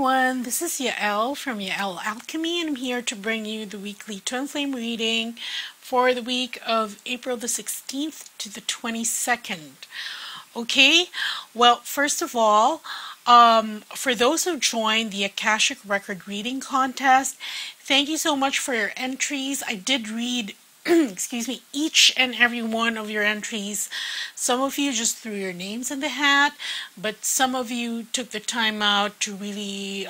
everyone, this is Yael from Yael Alchemy, and I'm here to bring you the weekly twin flame reading for the week of April the 16th to the 22nd. Okay, well, first of all, for those who joined the Akashic Record Reading Contest, thank you so much for your entries. I did read excuse me, each and every one of your entries. Some of you just threw your names in the hat, but some of you took the time out to really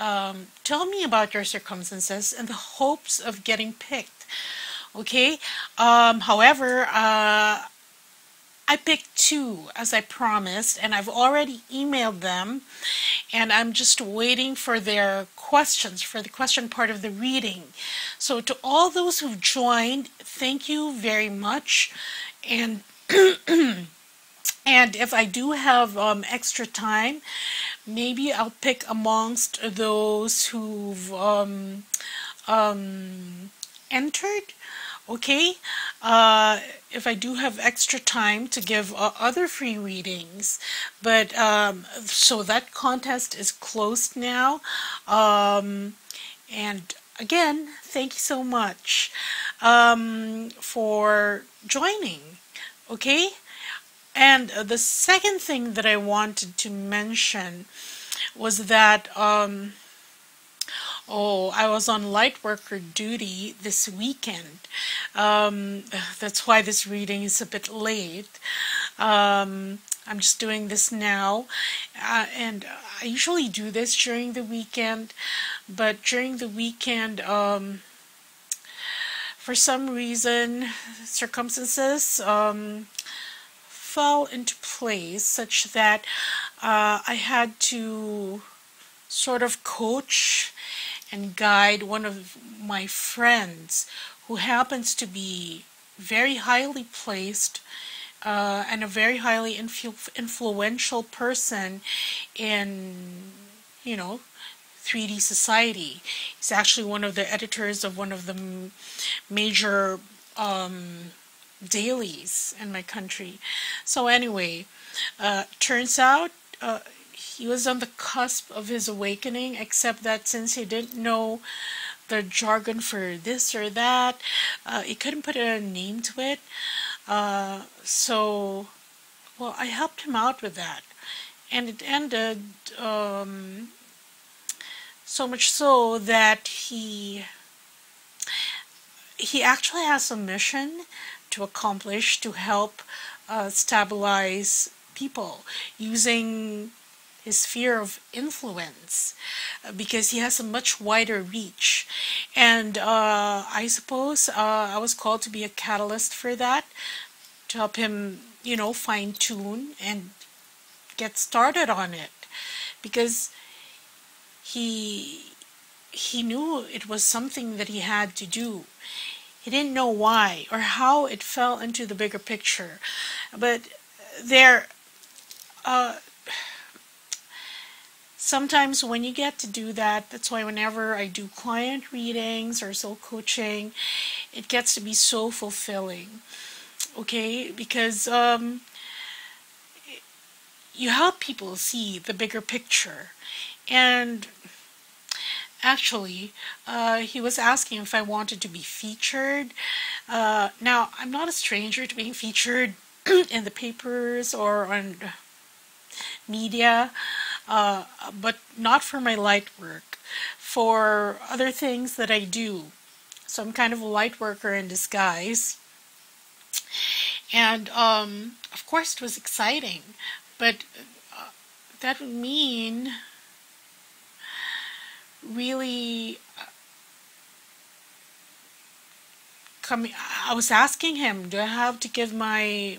tell me about your circumstances in the hopes of getting picked. Okay, however, I picked two as I promised, and I've already emailed them, and I'm just waiting for their questions for the question part of the reading. So to all those who've joined, thank you very much. And and if I do have extra time, maybe I'll pick amongst those who've entered. Okay, if I do have extra time to give other free readings, but so that contest is closed now, and again, thank you so much for joining. Okay, and the second thing that I wanted to mention was that I was on light worker duty this weekend. That's why this reading is a bit late. I'm just doing this now, and I usually do this during the weekend, but during the weekend, for some reason, circumstances fell into place such that I had to sort of coach and guide one of my friends who happens to be very highly placed and a very highly influential person in, 3D society. He's actually one of the editors of one of the major dailies in my country. So anyway, turns out he was on the cusp of his awakening, except that since he didn't know the jargon for this or that, he couldn't put a name to it. So, well, I helped him out with that. And it ended so much so that he actually has a mission to accomplish to help stabilize people using his sphere of influence, because he has a much wider reach, and I suppose I was called to be a catalyst for that, to help him, fine tune and get started on it, because he knew it was something that he had to do. He didn't know why or how it fell into the bigger picture, but sometimes when you get to do that, that's why whenever I do client readings or soul coaching, it gets to be so fulfilling. Okay, because you help people see the bigger picture. And actually, he was asking if I wanted to be featured. Now, I'm not a stranger to being featured in the papers or on media, but not for my light work, for other things that I do. So I'm kind of a light worker in disguise. And of course it was exciting, but that would mean really I was asking him, do I have to give my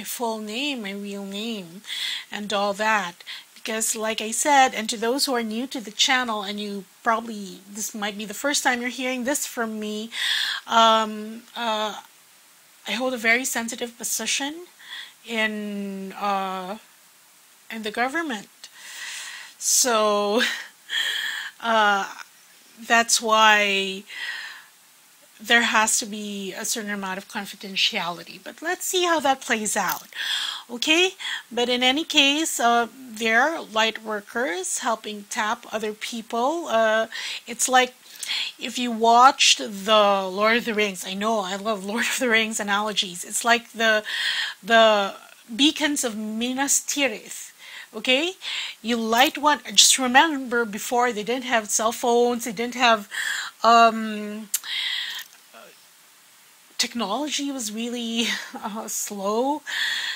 full name, my real name, and all that? Because like I said, and to those who are new to the channel, and this might be the first time you're hearing this from me, I hold a very sensitive position in the government. So that's why there has to be a certain amount of confidentiality. But let's see how that plays out. Okay, but in any case, they're light workers helping tap other people. It's like if you watched the Lord of the Rings. I know I love Lord of the Rings analogies. It's like the beacons of Minas Tirith. Okay, you light one. Just remember, before they didn't have cell phones, they didn't have technology was really slow.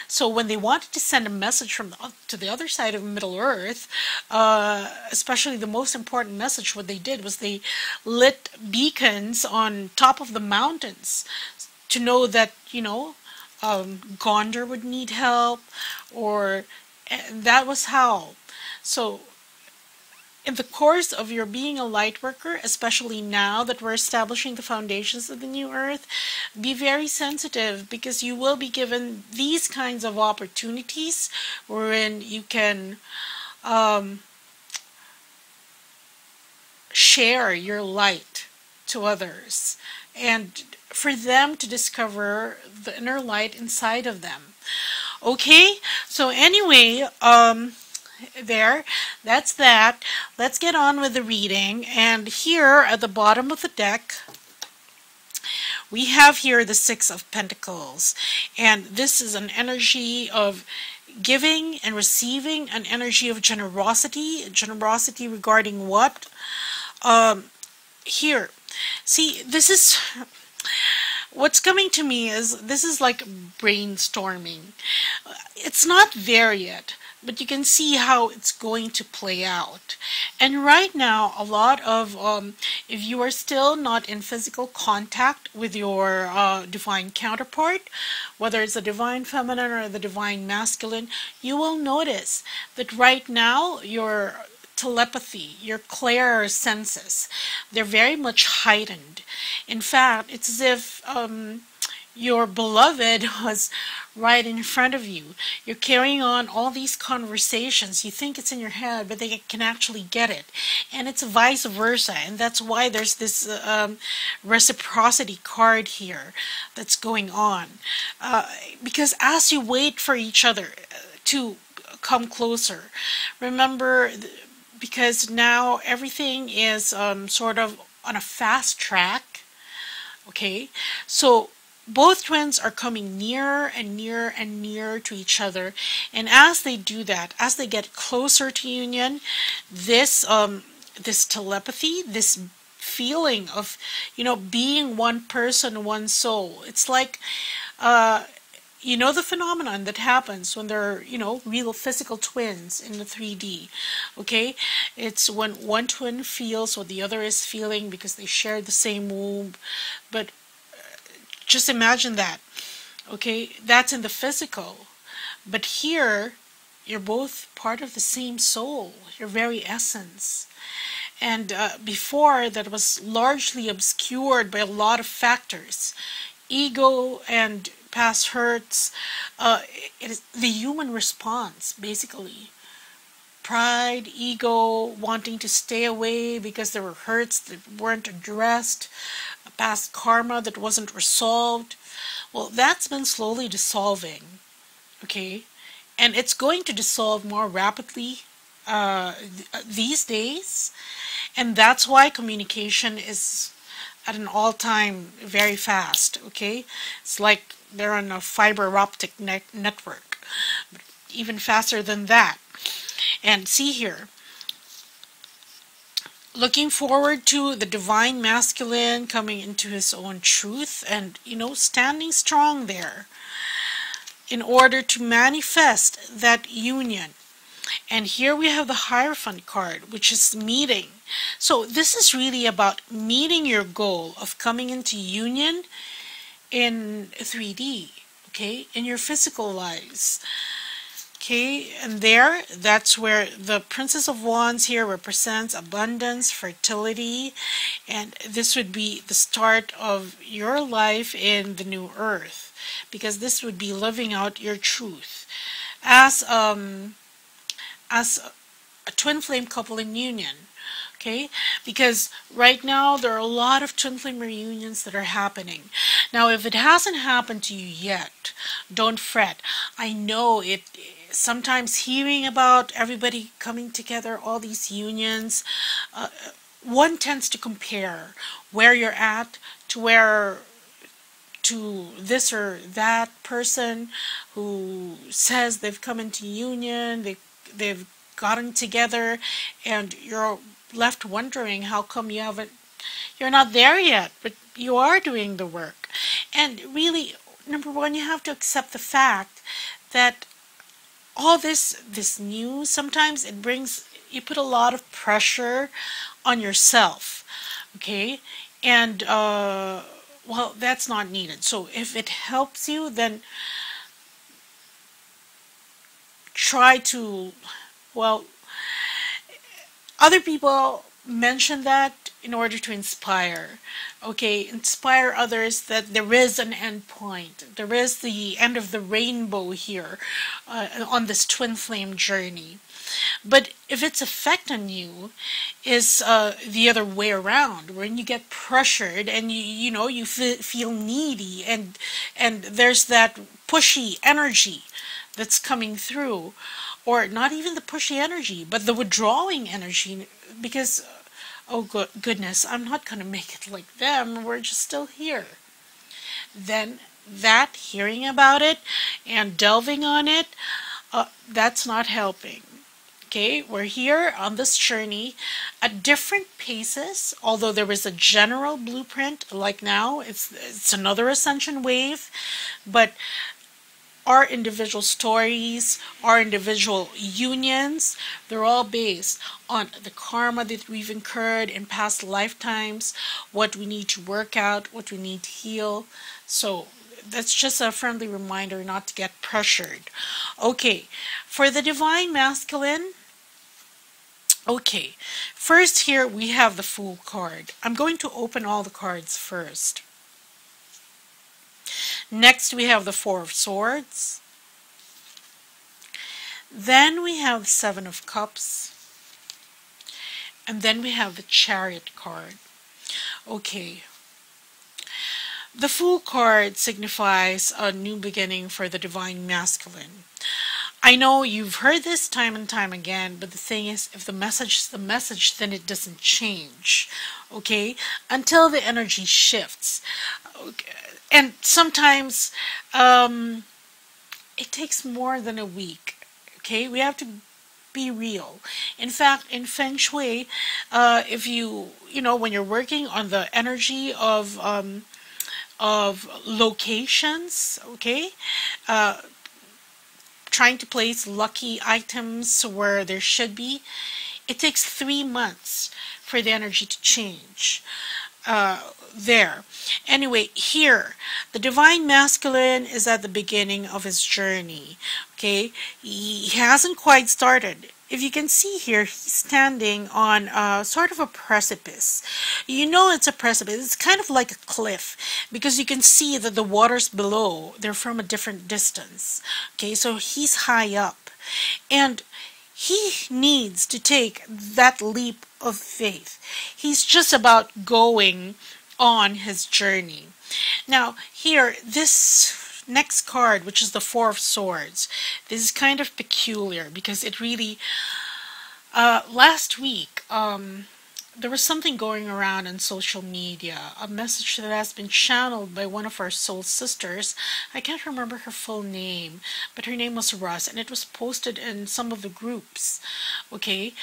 So when they wanted to send a message from to the other side of Middle Earth, especially the most important message, what they did was they lit beacons on top of the mountains to know that, Gondor would need help, or that was how. So in the course of your being a light worker, especially now that we're establishing the foundations of the new earth, be very sensitive, because you will be given these kinds of opportunities wherein you can share your light to others and for them to discover the inner light inside of them. Okay, so anyway, that's that. Let's get on with the reading. And here at the bottom of the deck, we have here the Six of Pentacles. And this is an energy of giving and receiving, an energy of generosity. Generosity regarding what? Here. See, this is... What's coming to me is this is like brainstorming. It's not there yet, but you can see how it's going to play out. And right now, a lot of, if you are still not in physical contact with your divine counterpart, whether it's the divine feminine or the divine masculine, you will notice that right now your telepathy, your clair senses, they're very much heightened. In fact, it's as if your beloved was right in front of you. You're carrying on all these conversations. You think it's in your head, but they can actually get it. And it's vice versa. And that's why there's this reciprocity card here that's going on. Because as you wait for each other to come closer, remember, because now everything is sort of on a fast track, okay? So both twins are coming nearer and nearer and nearer to each other. And as they do that, as they get closer to union, this this telepathy, this feeling of, being one person, one soul, it's like, the phenomenon that happens when they're, real physical twins in the 3D, okay? It's when one twin feels what the other is feeling because they share the same womb. But just imagine that, okay? That's in the physical. But here, you're both part of the same soul, your very essence. And before, that was largely obscured by a lot of factors. Ego and past hurts, it is the human response, basically. Pride, ego, wanting to stay away because there were hurts that weren't addressed, past karma that wasn't resolved. Well, that's been slowly dissolving, okay? And it's going to dissolve more rapidly these days. And that's why communication is at an all-time very fast, okay? It's like they're on a fiber optic network, even faster than that. And see here, looking forward to the divine masculine coming into his own truth and, standing strong there in order to manifest that union. And here we have the Hierophant card, which is meeting. So this is really about meeting your goal of coming into union in 3D, okay, in your physical lives. Okay, and that's where the Princess of Wands here represents abundance, fertility, and this would be the start of your life in the new earth, because this would be living out your truth as a twin flame couple in union. Okay, because right now there are a lot of twin flame reunions that are happening. Now, if it hasn't happened to you yet, don't fret. I know it. Sometimes hearing about everybody coming together, all these unions, one tends to compare where you're at to this or that person who says they've come into union, they've gotten together, and you're left wondering how come you're not there yet, but you are doing the work. And really, number one, you have to accept the fact that all this news, sometimes you put a lot of pressure on yourself, okay? And well, that's not needed. So if it helps you, then try to, well, other people mention that in order to inspire. Okay, inspire others that there is an end point. There is the end of the rainbow here on this twin flame journey. But if its effect on you is the other way around, when you get pressured and you feel needy, and there's that pushy energy that's coming through, or not even the pushy energy, but the withdrawing energy, because oh goodness, I'm not going to make it like them, we're just still here. Then that, hearing about it and delving on it, that's not helping. Okay, we're here on this journey at different paces, although there is a general blueprint. Like now, it's another ascension wave, but our individual stories, our individual unions, they're all based on the karma that we've incurred in past lifetimes, what we need to work out, what we need to heal. So that's just a friendly reminder not to get pressured. Okay, for the Divine Masculine, okay, first here we have the Fool card. I'm going to open all the cards first. Next we have the Four of Swords. Then we have the Seven of Cups. And then we have the Chariot card. Okay. The Fool card signifies a new beginning for the Divine Masculine. I know you've heard this time and time again, but the thing is, if the message is the message, then it doesn't change, okay? Until the energy shifts. Okay. And sometimes it takes more than a week, okay? We have to be real. In fact, in Feng Shui, if when you're working on the energy of locations, okay? Trying to place lucky items where there should be, it takes 3 months for the energy to change. There. Anyway, here, the Divine Masculine is at the beginning of his journey. Okay? He hasn't quite started. If you can see here, he's standing on sort of a precipice. You know it's a precipice. It's kind of like a cliff because you can see that the waters below, they're from a different distance. Okay, so he's high up. And he needs to take that leap of faith. He's just about going on his journey. Now, here, this next card, which is the Four of Swords, this is kind of peculiar because it really, last week, there was something going around on social media, a message that has been channeled by one of our soul sisters. I can't remember her full name, but her name was Russ, and it was posted in some of the groups. Okay,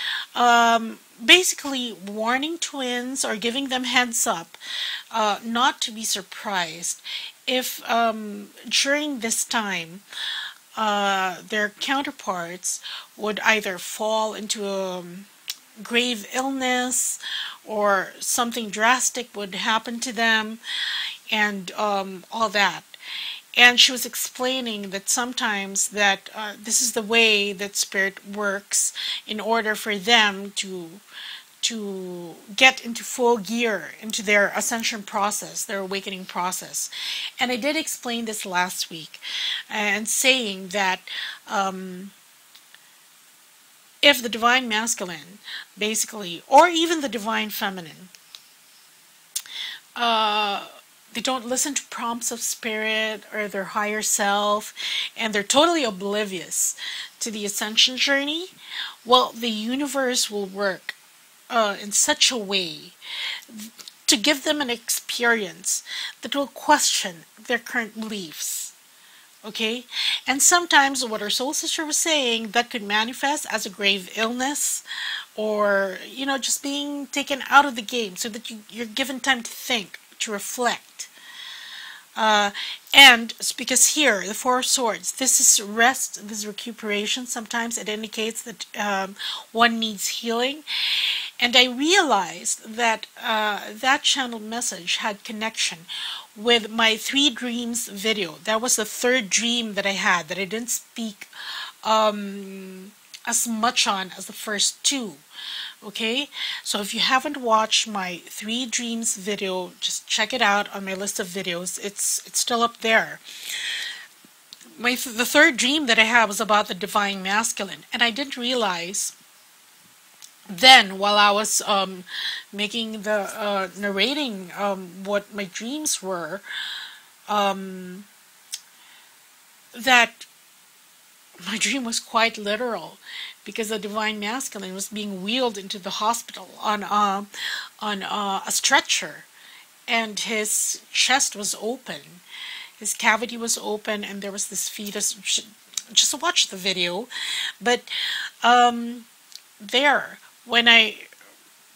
basically warning twins or giving them heads up not to be surprised if during this time their counterparts would either fall into a grave illness or something drastic would happen to them, and all that. And she was explaining that sometimes that this is the way that spirit works in order for them to get into full gear into their ascension process, their awakening process. And I did explain this last week, and saying that if the Divine Masculine, basically, or even the Divine Feminine, they don't listen to prompts of spirit or their higher self, and they're totally oblivious to the ascension journey, well, the universe will work in such a way to give them an experience that will question their current beliefs. Okay? And sometimes what our soul sister was saying, that could manifest as a grave illness, or, just being taken out of the game so that you're given time to think, to reflect. And it's because here, the Four of Swords, this is rest, this is recuperation. Sometimes it indicates that one needs healing. And I realized that that channeled message had connection with my 3 dreams video. That was the 3rd dream that I had that I didn't speak as much on as the first 2. Okay, so if you haven't watched my 3 dreams video, just check it out on my list of videos. It's still up there. The 3rd dream that I had was about the divine masculine, and I didn't realize then, while I was making the narrating what my dreams were, that my dream was quite literal, because the divine masculine was being wheeled into the hospital on a stretcher, and his chest was open, his cavity was open, and there was this fetus. Just watch the video. But there, when I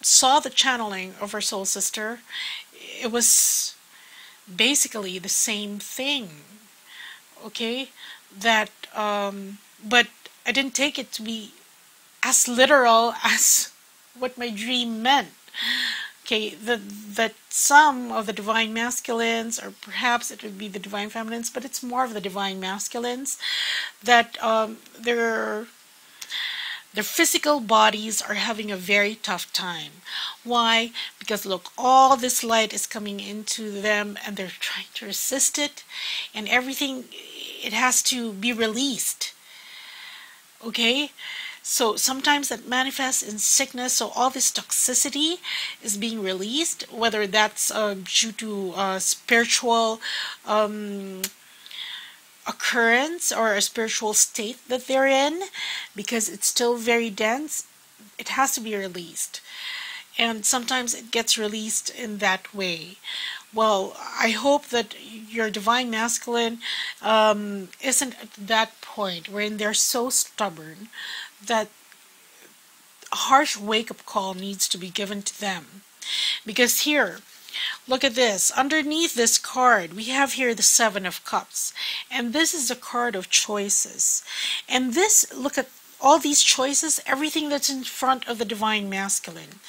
saw the channeling of our soul sister, it was basically the same thing. Okay, that but I didn't take it to be as literal as what my dream meant. Okay, that some of the divine masculines, or perhaps it would be the divine feminines, but it's more of the divine masculines, that their physical bodies are having a very tough time. Why? Because look, all this light is coming into them, and they're trying to resist it, and everything, it has to be released. Okay? So sometimes that manifests in sickness. So all this toxicity is being released, whether that's due to spiritual occurrence or a spiritual state that they're in, because it's still very dense. It has to be released. And sometimes it gets released in that way. Well, I hope that your divine masculine isn't at that point wherein they're so stubborn that a harsh wake-up call needs to be given to them. Because here, look at this. Underneath this card, we have here the 7 of Cups. And this is the card of choices. And this, look at all these choices, everything that's in front of the divine masculine.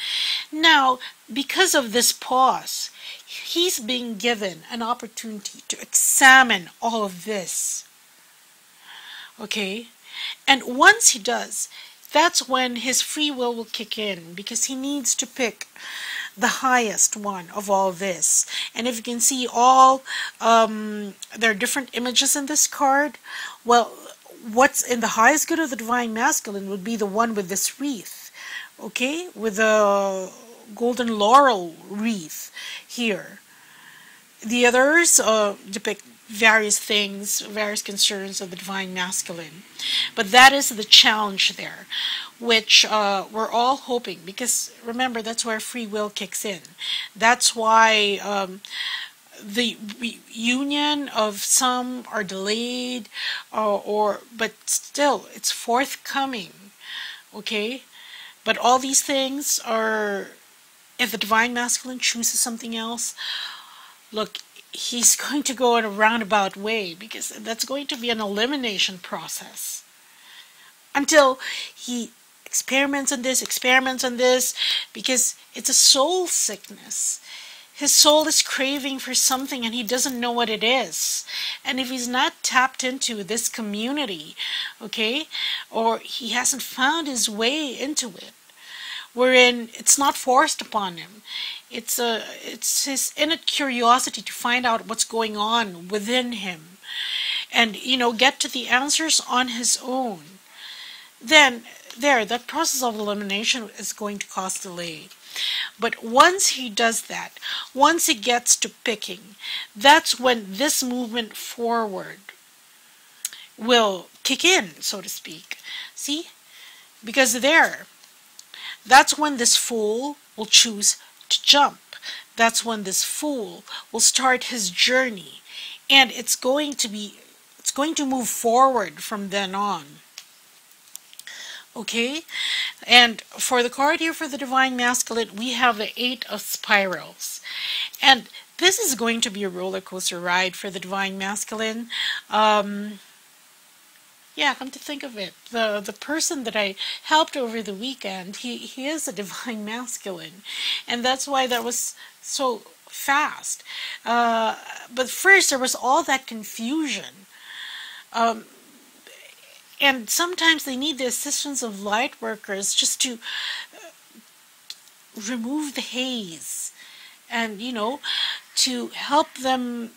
Now, because of this pause, he's being given an opportunity to examine all of this. Okay? And once he does, that's when his free will kick in, because he needs to pick the highest one of all this. And if you can see all, there are different images in this card. Well, what's in the highest good of the divine masculine would be the one with this wreath. Okay? With a golden laurel wreath here. The others depict various things, various concerns of the divine masculine. But that is the challenge there, which we're all hoping, because remember, that's where free will kicks in. That's why the union of some are delayed, but still, it's forthcoming. Okay? But all these things are, if the divine masculine chooses something else, look, he's going to go in a roundabout way, because that's going to be an elimination process. Until he experiments on this, because it's a soul sickness. His soul is craving for something and he doesn't know what it is. And if he's not tapped into this community, okay, or he hasn't found his way into it, wherein it's not forced upon him, it's his innate curiosity to find out what's going on within him, and get to the answers on his own, then that process of elimination is going to cause delay. But once he does that, once he gets to picking, that's when this movement forward will kick in, so to speak. See? Because that's when this fool will choose to jump. That's when this fool will start his journey. And it's going to move forward from then on. Okay? And for the card here for the Divine Masculine, we have the 8 of Spirals. And this is going to be a roller coaster ride for the Divine Masculine. Yeah, come to think of it, the person that I helped over the weekend, he is a Divine Masculine, and that's why that was so fast. But first there was all that confusion, and sometimes they need the assistance of light workers just to remove the haze, and to help them.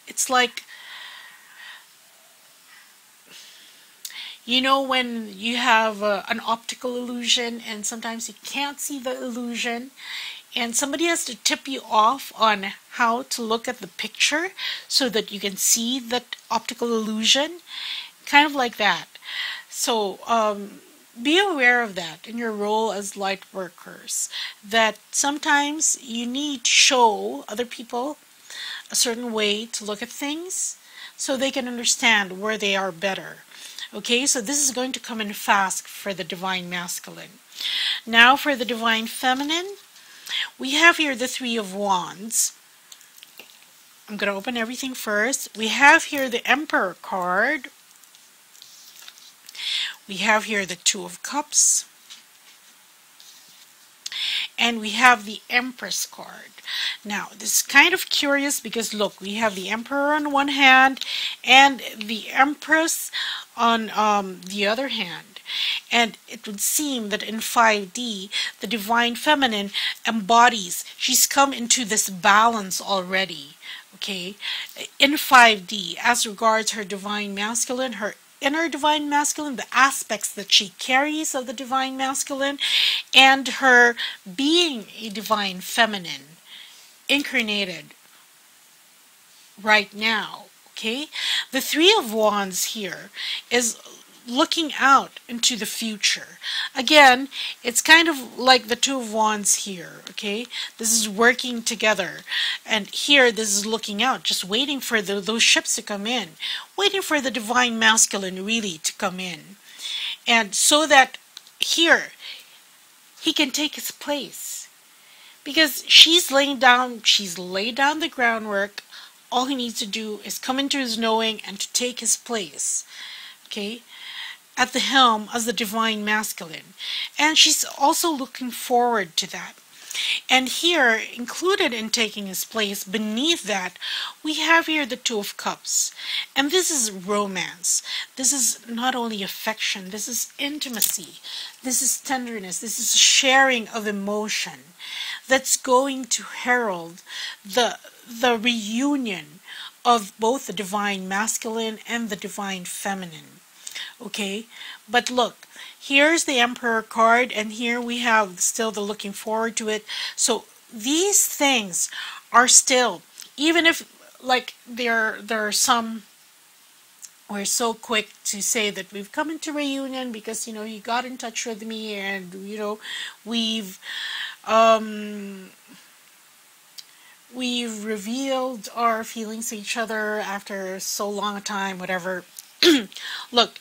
It's like, when you have an optical illusion and sometimes you can't see the illusion, and somebody has to tip you off on how to look at the picture so that you can see that optical illusion, kind of like that. So be aware of that in your role as light workers, that sometimes you need to show other people a certain way to look at things so they can understand where they are better. Okay, so this is going to come in fast for the Divine Masculine. Now for the Divine Feminine, we have here the 3 of Wands. I'm going to open everything first. We have here the Emperor card. We have here the 2 of Cups. And we have the Empress card. Now, this is kind of curious because look, we have the Emperor on one hand and the Empress on the other hand. And it would seem that in 5D, the Divine Feminine embodies, she's come into this balance already, okay? In 5D, as regards her Divine Masculine, her inner Divine Masculine, the aspects that she carries of the Divine Masculine, and her being a Divine Feminine, incarnated right now, okay? The 3 of Wands here is looking out into the future. Again, it's kind of like the 2 of Wands here, okay? This is working together. And here, this is looking out, just waiting for those ships to come in, waiting for the Divine Masculine really to come in. And so that here, he can take his place. Because she's laid down the groundwork. All he needs to do is come into his knowing and to take his place. Okay? At the helm as the Divine Masculine. And she's also looking forward to that. And here, included in taking his place, beneath that, we have here the 2 of Cups. And this is romance. This is not only affection, this is intimacy. This is tenderness. This is sharing of emotion that's going to herald the reunion of both the Divine Masculine and the Divine Feminine. Okay, but look, here's the Emperor card, and here we have still the looking forward to it. So these things are still, even if like there are some, we're so quick to say that we've come into reunion because he got in touch with me, and we've revealed our feelings to each other after so long a time, whatever. Look,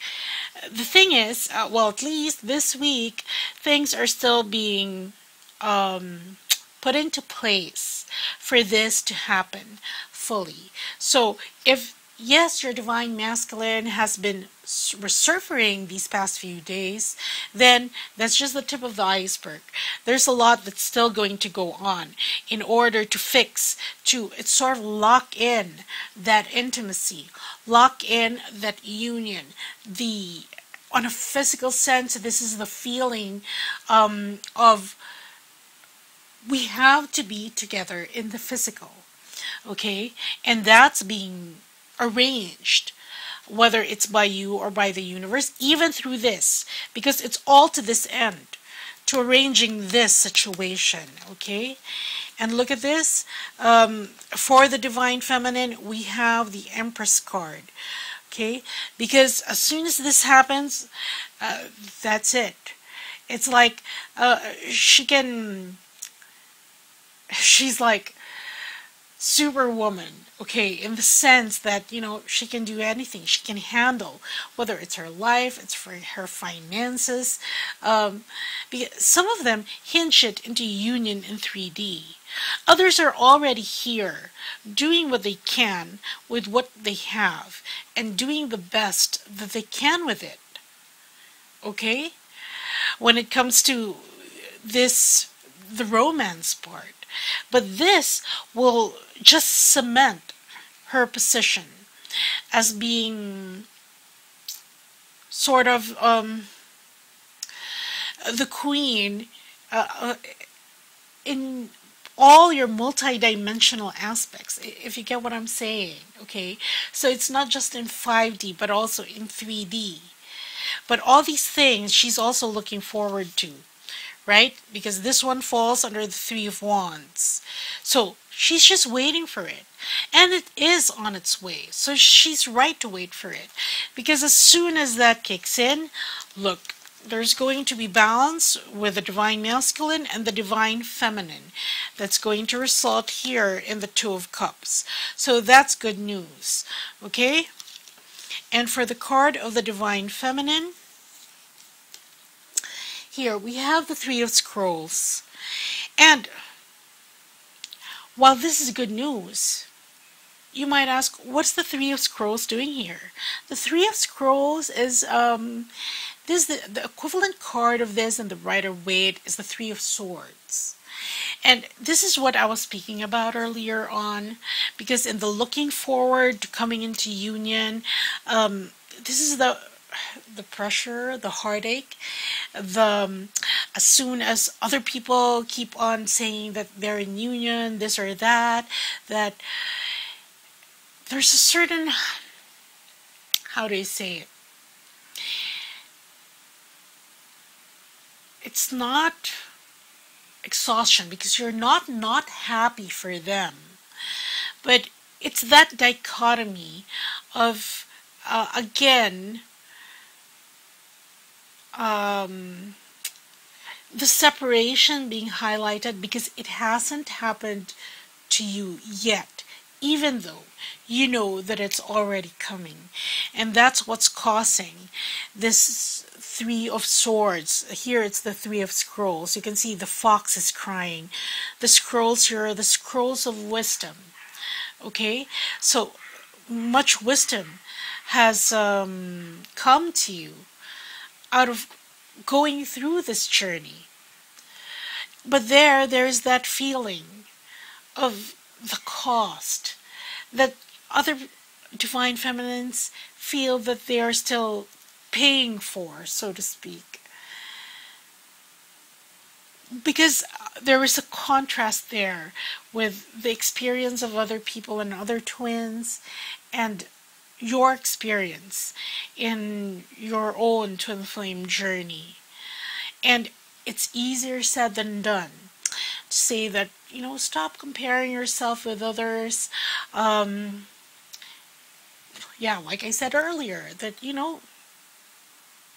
the thing is, well, at least this week, things are still being put into place for this to happen fully. So, if, yes, your Divine Masculine has been resurfacing these past few days, then that's just the tip of the iceberg. There's a lot that's still going to go on in order to fix, to sort of lock in that intimacy, lock in that union. On a physical sense, this is the feeling of we have to be together in the physical, okay? And that's being arranged, whether it's by you or by the universe, even through this, because it's all to this end, to arranging this situation, okay? And look at this. For the Divine Feminine, we have the Empress card, okay? Because as soon as this happens, that's it. It's like she's like Superwoman, okay, in the sense that, you know, she can do anything. She can handle, whether it's her life, it's for her finances. Because some of them hinge it into union in 3D. Others are already here, doing what they can with what they have, and doing the best that they can with it. Okay? When it comes to this, the romance part. But this will just cement her position as being sort of the queen in all your multi-dimensional aspects, if you get what I'm saying, okay? So it's not just in 5D, but also in 3D. But all these things she's also looking forward to, right? Because this one falls under the Three of Wands. So she's just waiting for it. And it is on its way. So she's right to wait for it. Because as soon as that kicks in, look, there's going to be balance with the Divine Masculine and the Divine Feminine. That's going to result here in the Two of Cups. So that's good news. Okay? And for the card of the Divine Feminine, here we have the Three of Scrolls. And while this is good news, you might ask, what's the Three of Scrolls doing here? The Three of Scrolls is, this is the equivalent card of this in the Rider-Waite is the Three of Swords. And this is what I was speaking about earlier on, because in the looking forward to coming into union, this is the pressure, the heartache, as soon as other people keep on saying that they're in union, this or that there's a certain, how do you say it? It's not exhaustion, because you're not happy for them, but it's that dichotomy of again, the separation being highlighted because it hasn't happened to you yet, even though you know that it's already coming. And that's what's causing this Three of Swords. Here it's the Three of Scrolls. You can see the fox is crying. The scrolls here are the scrolls of wisdom. Okay? So much wisdom has come to you out of going through this journey. But there's that feeling of the cost that other Divine Feminines feel that they are still paying for, so to speak. Because there is a contrast there with the experience of other people and other twins and your experience in your own twin flame journey. And it's easier said than done to say that, you know, stop comparing yourself with others. Yeah, like I said earlier, that, you know,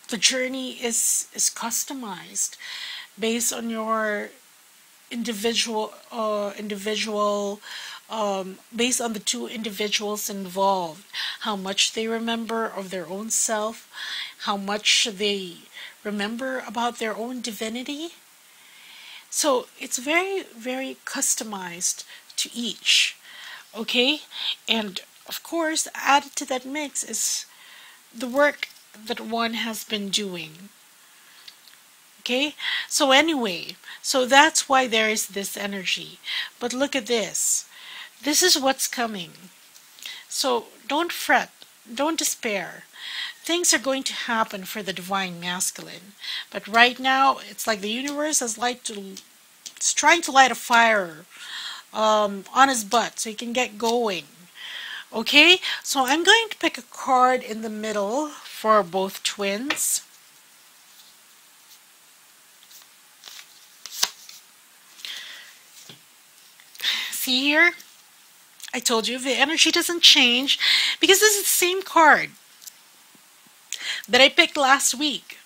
the journey is customized based on your individual based on the two individuals involved, how much they remember of their own self, how much they remember about their own divinity. So it's very, very customized to each. Okay? And of course, added to that mix is the work that one has been doing. Okay? So anyway, so that's why there is this energy. But look at this. This is what's coming. So don't fret. Don't despair. Things are going to happen for the Divine Masculine. But right now, it's like the universe is trying to light a fire on his butt so he can get going. Okay? So I'm going to pick a card in the middle for both twins. See here? I told you the energy doesn't change because this is the same card that I picked last week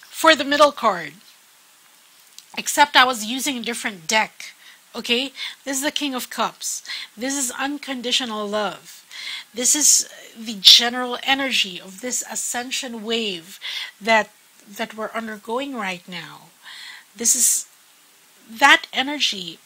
for the middle card, except I was using a different deck. Okay, this is the King of Cups. This is unconditional love. This is the general energy of this ascension wave that we're undergoing right now. This is that energy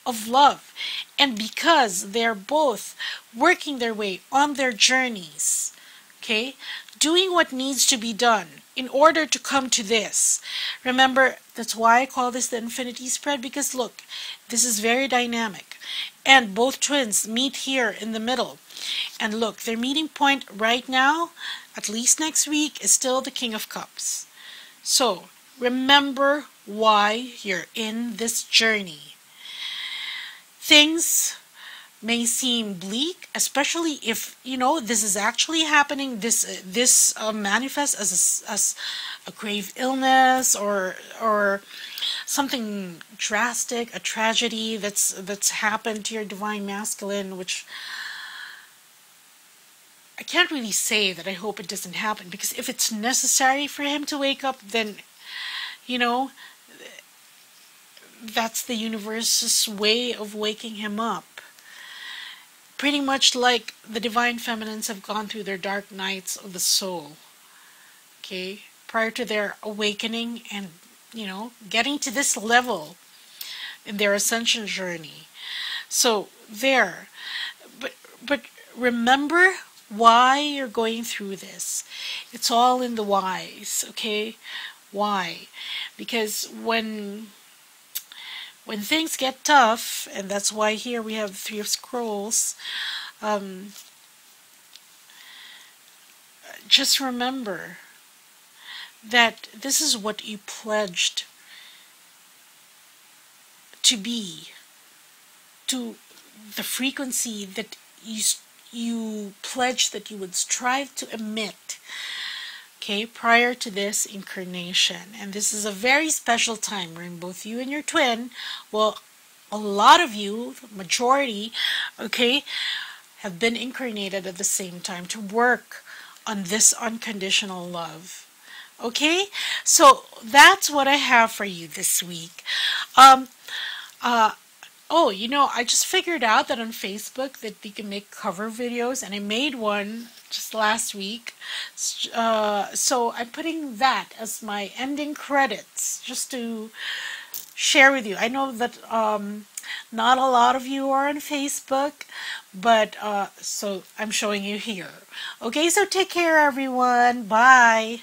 of love. And because they're both working their way on their journeys, okay, doing what needs to be done in order to come to this. Remember, that's why I call this the infinity spread, because look, this is very dynamic. And both twins meet here in the middle. And look, their meeting point right now, at least next week, is still the King of Cups. So, remember why you're in this journey. Things may seem bleak, especially if, you know, this is actually happening. This manifests as a grave illness or something drastic, a tragedy that's happened to your divine masculine, which I can't really say that I hope it doesn't happen, because if it's necessary for him to wake up, then, you know, that's the universe's way of waking him up. Pretty much like the divine feminines have gone through their dark nights of the soul, okay, prior to their awakening and, you know, getting to this level in their ascension journey. So there, but remember why you're going through this. It's all in the whys, okay? Why? Because when things get tough, and that's why here we have 3 of Scrolls, just remember that this is what you pledged to be, to the frequency that you pledged that you would strive to emit, okay, prior to this incarnation. And this is a very special time wherein both you and your twin, well, a lot of you, the majority, okay, have been incarnated at the same time to work on this unconditional love. Okay, so that's what I have for you this week. Oh, you know, I just figured out that on Facebook that you can make cover videos, and I made one just last week. So I'm putting that as my ending credits, just to share with you. I know that not a lot of you are on Facebook, but so I'm showing you here. Okay, so take care, everyone. Bye.